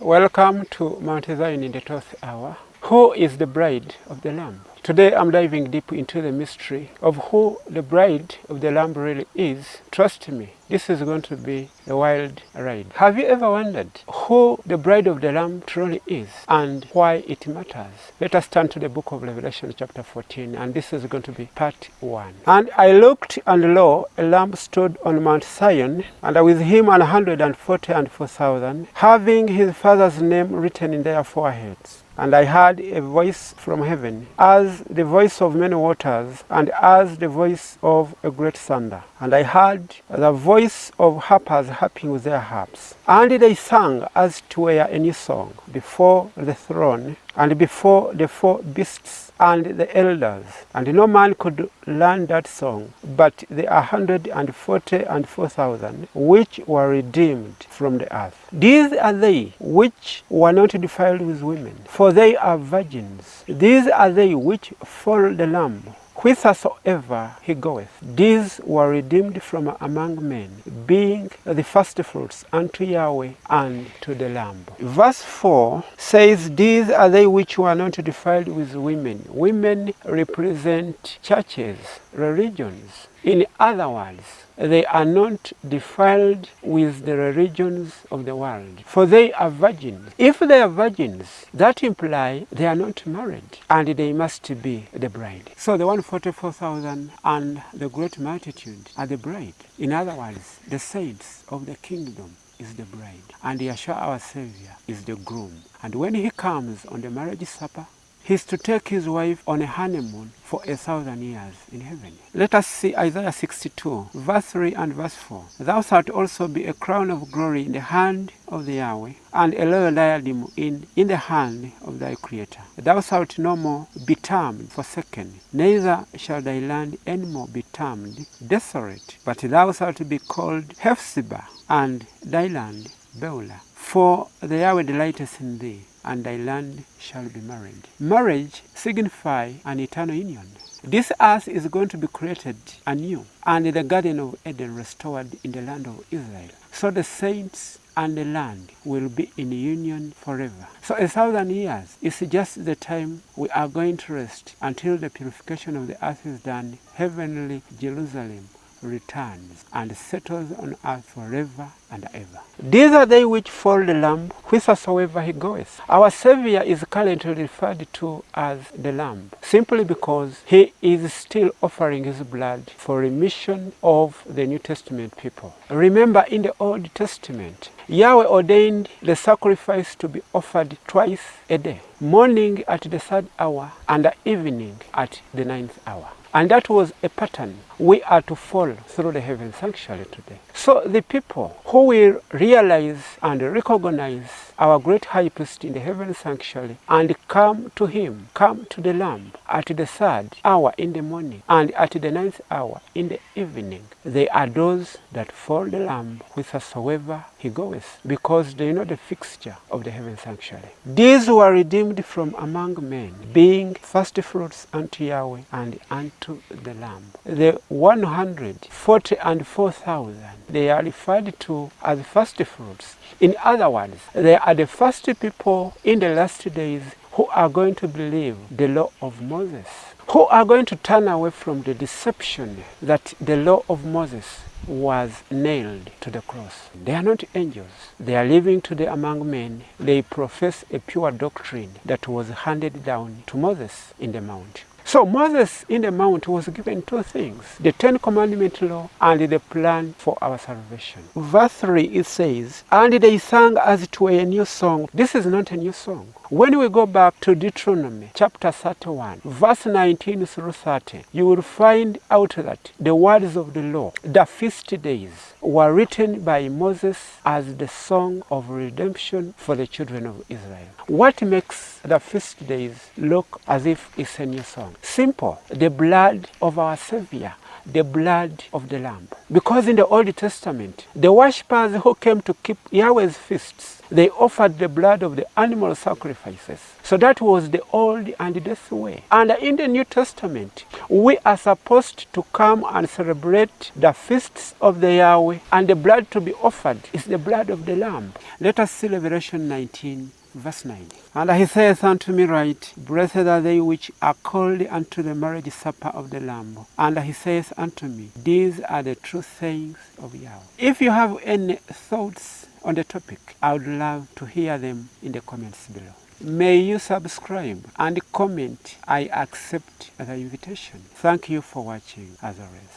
Welcome to Mount Zion in the 12th hour. Who is the bride of the Lamb? Today I'm diving deep into the mystery of who the bride of the Lamb really is. Trust me, this is going to be a wild ride. Have you ever wondered who the bride of the Lamb truly is and why it matters? Let us turn to the book of Revelation chapter 14, and this is going to be part 1. And I looked, and lo, a Lamb stood on Mount Zion, and with him 144,000, having his Father's name written in their foreheads. And I heard a voice from heaven, as the voice of many waters, and as the voice of a great thunder. And I heard the voice of harpers harping with their harps. And they sang as it were a new song before the throne, and before the four beasts and the elders. And no man could learn that song, but the 144,000 which were redeemed from the earth. These are they which were not defiled with women, for they are virgins. These are they which follow the Lamb, whithersoever he goeth. These were redeemed from among men, being the firstfruits unto Yahweh and to the Lamb. Verse 4 says, these are they which were not defiled with women. Women represent churches, religions. In other words, they are not defiled with the religions of the world, for they are virgins. If they are virgins, that implies they are not married, and they must be the bride. So the 144,000 and the great multitude are the bride. In other words, the saints of the kingdom is the bride, and Yahshua our Savior is the groom. And when he comes on the marriage supper, he is to take his wife on a honeymoon for 1,000 years in heaven. Let us see Isaiah 62, verse 3 and verse 4. Thou shalt also be a crown of glory in the hand of the Yahweh, and a royal diadem in the hand of thy Creator. Thou shalt no more be termed forsaken, neither shall thy land any more be termed desolate, but thou shalt be called Hephzibah, and thy land Beulah. For the Yahweh delighteth in thee, and thy land shall be married. Marriage signifies an eternal union. This earth is going to be created anew, and the Garden of Eden restored in the land of Israel. So the saints and the land will be in union forever. So 1,000 years is just the time we are going to rest until the purification of the earth is done. Heavenly Jerusalem returns and settles on earth forever and ever. These are they which follow the Lamb, whithersoever he goeth. Our Savior is currently referred to as the Lamb, simply because he is still offering his blood for remission of the New Testament people. Remember, in the Old Testament, Yahweh ordained the sacrifice to be offered twice a day, morning at the 3rd hour and evening at the 9th hour. And that was a pattern we are to follow through the heaven sanctuary today. So the people who will realize and recognize our great high priest in the heaven sanctuary and come to him, come to the Lamb at the 3rd hour in the morning and at the 9th hour in the evening, they are those that follow the Lamb whithersoever he goeth, because they know the fixture of the heaven sanctuary. These were redeemed from among men, being firstfruits unto Yahweh and unto the Lamb. The 144,000, they are referred to as firstfruits. In other words, they are the first people in the last days who are going to believe the law of Moses, who are going to turn away from the deception that the law of Moses was nailed to the cross. They are not angels. They are living today among men. They profess a pure doctrine that was handed down to Moses in the mount. So Moses in the mount was given two things, the 10 Commandment law and the plan for our salvation. Verse 3, it says, and they sang as it were a new song. This is not a new song. When we go back to Deuteronomy chapter 31, verse 19 through 30, you will find out that the words of the law, the feast days, were written by Moses as the song of redemption for the children of Israel. What makes the feast days look as if it's a new song? Simple. The blood of our Savior, the blood of the Lamb. Because in the Old Testament, the worshippers who came to keep Yahweh's feasts, they offered the blood of the animal sacrifices. So that was the old and death way. And in the New Testament, we are supposed to come and celebrate the feasts of the Yahweh, and the blood to be offered is the blood of the Lamb. Let us see Revelation 19, verse 9. And he saith unto me, Write, Blessed are they which are called unto the marriage supper of the Lamb. And he saith unto me, These are the true sayings of Yahweh. If you have any thoughts on the topic, I would love to hear them in the comments below. May you subscribe and comment. I accept the invitation. Thank you for watching as always.